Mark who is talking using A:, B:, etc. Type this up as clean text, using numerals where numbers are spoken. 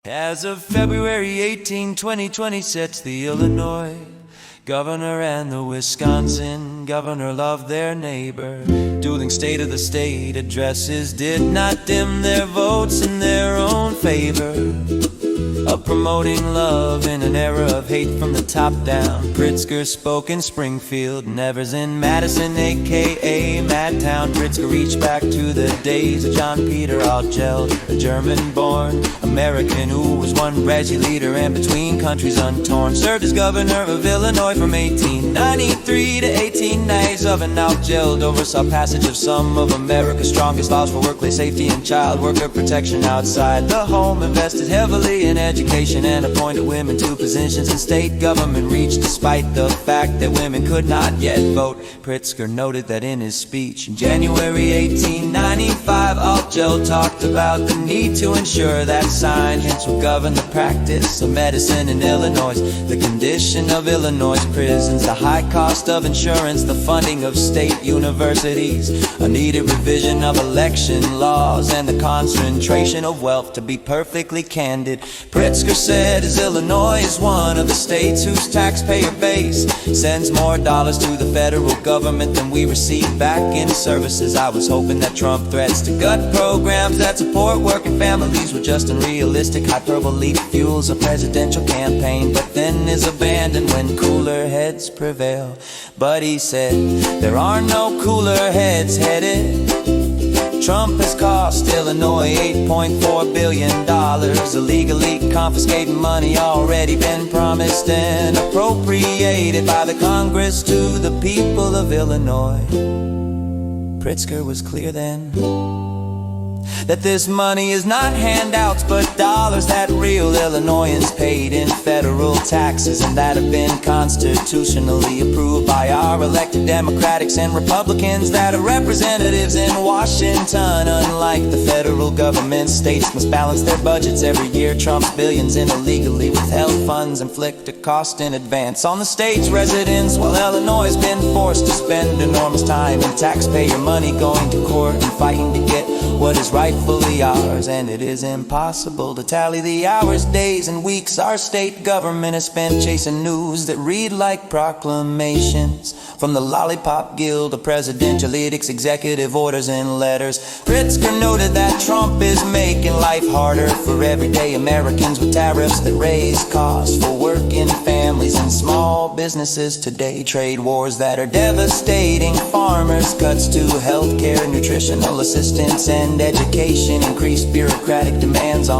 A: As of February 18, 2020 sets the Illinois Governor and the Wisconsin Governor love their neighbor. Dueling State of the State addresses did not dim their votes in their own favor of promoting love in an era of hate from the top down. Pritzker spoke in Springfield, Nevers in Madison, aka Madtown. Pritzker reached back to the days of John Peter Altgeld, a German-born American who was one Reggie leader and between countries untorn. Served as governor of Illinois from 1893 to 1897. Altgeld oversaw passage of some of America's strongest laws for workplace safety and child worker protection outside the home. Invested heavily in education and appointed women to positions in state government reach, despite the fact that women could not yet vote. Pritzker noted that in his speech in January 1895, Altgeld talked about the need to ensure that science would govern the practice of medicine in Illinois, the condition of Illinois prisons, the high cost of insurance, the funding of state universities, a needed revision of election laws, and the concentration of wealth. To be perfectly candid, Pritzker said, as Illinois is one of the states whose taxpayer base sends more dollars to the federal government than we receive back in services, I was hoping that Trump threats to gut programs that support working families were just unrealistic hyperbole, fuels a presidential campaign, but then is abandoned when cooler heads prevail. But he said, there are no cooler heads headed. Trump has cost Illinois $8.4 billion, illegally confiscating money already been promised and appropriated by the Congress to the people of Illinois. Pritzker was clear then that this money is not handouts but dollars that real Illinoisans paid in federal taxes and that have been constitutionally approved by our elected Democrats and Republicans that are representatives in Washington. Unlike the federal government, states must balance their budgets every year. Trump's billions in illegally withheld funds inflict a cost in advance on the state's residents, while Illinois has been forced to spend enormous time in taxpayer money going to court and fighting to get what is rightfully ours. And it is impossible to tally the hours, days, and weeks our state government has spent chasing news that read like proclamations from the Lollipop Guild of presidential edicts, executive orders, and letters. Pritzker noted that Trump is making life harder for everyday Americans with tariffs that raise costs for working families and small businesses today, trade wars that are devastating farmers, cuts to healthcare, nutritional assistance, and education, increased bureaucratic demands on